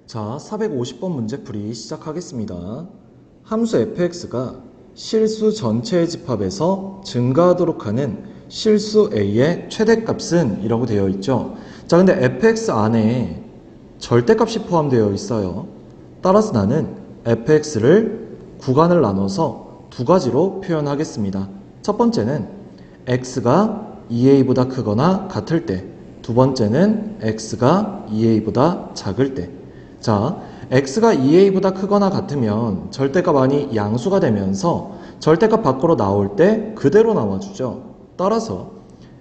자, 450번 문제풀이 시작하겠습니다. 함수 fx가 실수 전체의 집합에서 증가하도록 하는 실수 a의 최대값은 이라고 되어 있죠. 자, 근데 fx 안에 절대값이 포함되어 있어요. 따라서 나는 fx를 구간을 나눠서 두 가지로 표현하겠습니다. 첫 번째는 x가 2a보다 크거나 같을 때, 두 번째는 x가 2a보다 작을 때. 자, x가 2a보다 크거나 같으면 절대값 안이 양수가 되면서 절대값 밖으로 나올 때 그대로 나와주죠. 따라서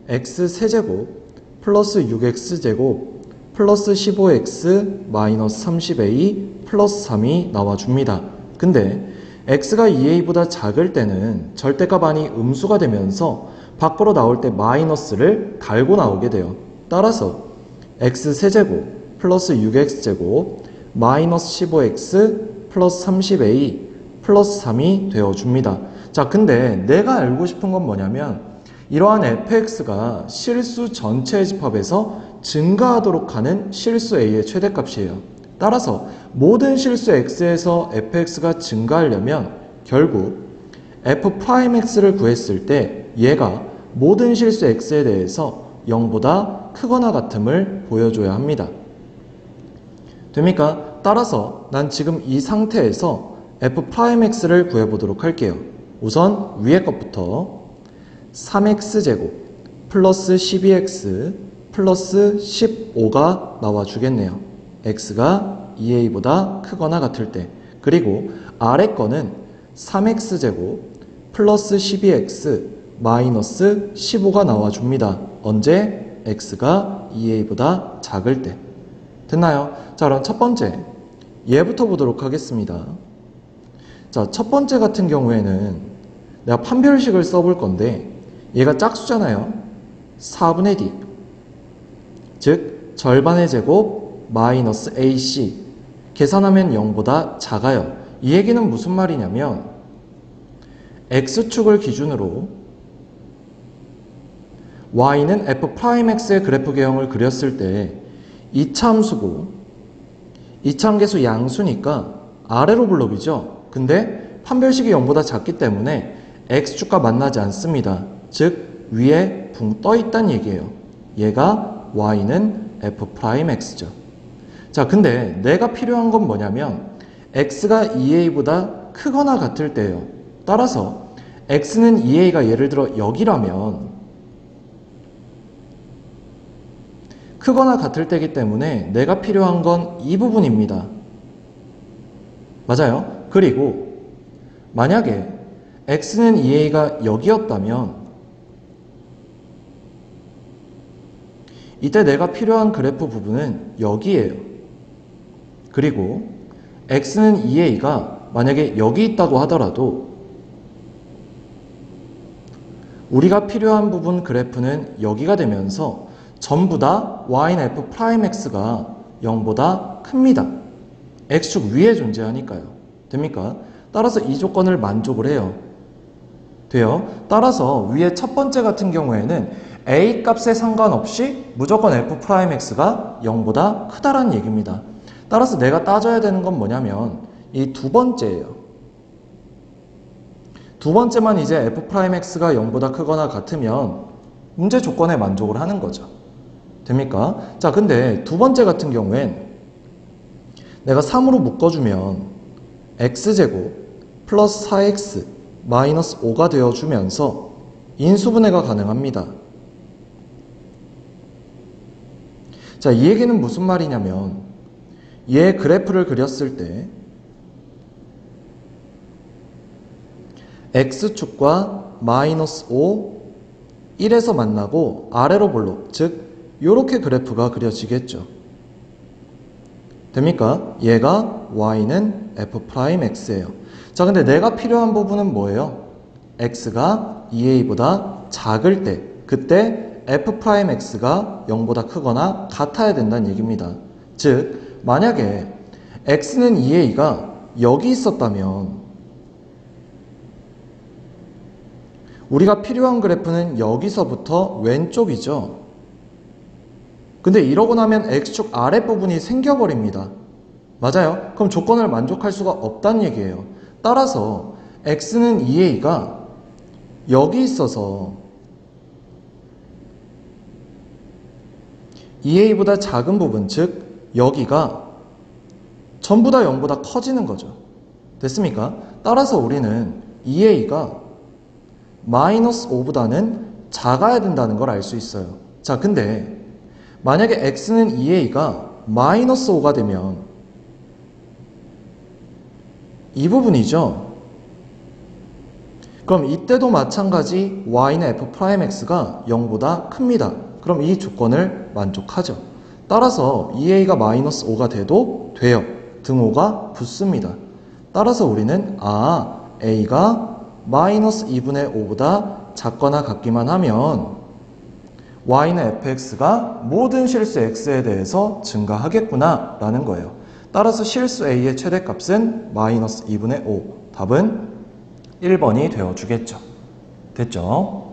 x세제곱 플러스 6x제곱 플러스 15x 마이너스 30a 플러스 3이 나와줍니다. 근데 x가 2a보다 작을 때는 절대값 안이 음수가 되면서 밖으로 나올 때 마이너스를 달고 나오게 돼요. 따라서 x세제곱 플러스 6x제곱 마이너스 15x 플러스 30a 플러스 3이 되어줍니다. 자, 근데 내가 알고 싶은 건 뭐냐면 이러한 fx가 실수 전체의 집합에서 증가하도록 하는 실수 a의 최대값이에요. 따라서 모든 실수 x에서 fx가 증가하려면 결국 f'x를 구했을 때 얘가 모든 실수 x에 대해서 0보다 크거나 같음을 보여줘야 합니다. 됩니까? 따라서 난 지금 이 상태에서 f'x를 구해보도록 할게요. 우선 위에 것부터 3x제곱 플러스 12x 플러스 15가 나와주겠네요. x가 2a보다 크거나 같을 때. 그리고 아래 거는 3x제곱 플러스 12x 마이너스 15가 나와줍니다. 언제? x가 2a보다 작을 때. 됐나요? 자, 그럼 첫 번째 얘부터 보도록 하겠습니다. 자, 첫 번째 같은 경우에는 내가 판별식을 써볼 건데 얘가 짝수잖아요. 4분의 d 즉 절반의 제곱 마이너스 ac 계산하면 0보다 작아요. 이 얘기는 무슨 말이냐면 x축을 기준으로 y는 f'x의 그래프 개형을 그렸을 때 이차함수고 이차함계수 양수니까 아래로 블록이죠. 근데 판별식이 0보다 작기 때문에 x축과 만나지 않습니다. 즉 위에 붕 떠 있다는 얘기예요. 얘가 y는 f'x죠. 자, 근데 내가 필요한 건 뭐냐면 x가 2a보다 크거나 같을 때예요. 따라서 x는 2a가 예를 들어 여기라면 크거나 같을 때이기 때문에 내가 필요한 건 이 부분입니다. 맞아요? 그리고 만약에 x는 2a가 여기였다면 이때 내가 필요한 그래프 부분은 여기예요. 그리고 x는 2a가 만약에 여기 있다고 하더라도 우리가 필요한 부분 그래프는 여기가 되면서 전부 다 y는 f'x가 0보다 큽니다. x축 위에 존재하니까요. 됩니까? 따라서 이 조건을 만족을 해요. 돼요? 따라서 위에 첫 번째 같은 경우에는 a 값에 상관없이 무조건 f'x가 0보다 크다라는 얘기입니다. 따라서 내가 따져야 되는 건 뭐냐면 이 두 번째예요. 두 번째만 이제 f'x가 0보다 크거나 같으면 문제 조건에 만족을 하는 거죠. 됩니까? 자, 근데 두 번째 같은 경우엔 내가 3으로 묶어주면 x제곱 플러스 4x 마이너스 5가 되어주면서 인수분해가 가능합니다. 자, 이 얘기는 무슨 말이냐면 얘 그래프를 그렸을 때 x축과 마이너스 5, 1에서 만나고 아래로 볼록, 즉 이렇게 그래프가 그려지겠죠. 됩니까? 얘가 y는 f'x예요. 자, 근데 내가 필요한 부분은 뭐예요? x가 2a보다 작을 때, 그때 f'x가 0보다 크거나 같아야 된다는 얘기입니다. 즉 만약에 x는 2a가 여기 있었다면 우리가 필요한 그래프는 여기서부터 왼쪽이죠. 근데 이러고 나면 x축 아랫부분이 생겨버립니다. 맞아요. 그럼 조건을 만족할 수가 없다는 얘기예요. 따라서 x는 2a가 여기 있어서 2a보다 작은 부분, 즉 여기가 전부 다 0보다 커지는 거죠. 됐습니까? 따라서 우리는 2a가 마이너스 5보다는 작아야 된다는 걸 알 수 있어요. 자, 근데 만약에 x는 2a가 마이너스 5가 되면 이 부분이죠. 그럼 이때도 마찬가지 y는 f'x가 0보다 큽니다. 그럼 이 조건을 만족하죠. 따라서 2a가 마이너스 5가 돼도 돼요. 등호가 붙습니다. 따라서 우리는 a가 마이너스 2분의 5보다 작거나 같기만 하면 y는 fx가 모든 실수 x에 대해서 증가하겠구나 라는 거예요. 따라서 실수 a의 최대값은 마이너스 2분의 5. 답은 1번이 되어주겠죠. 됐죠?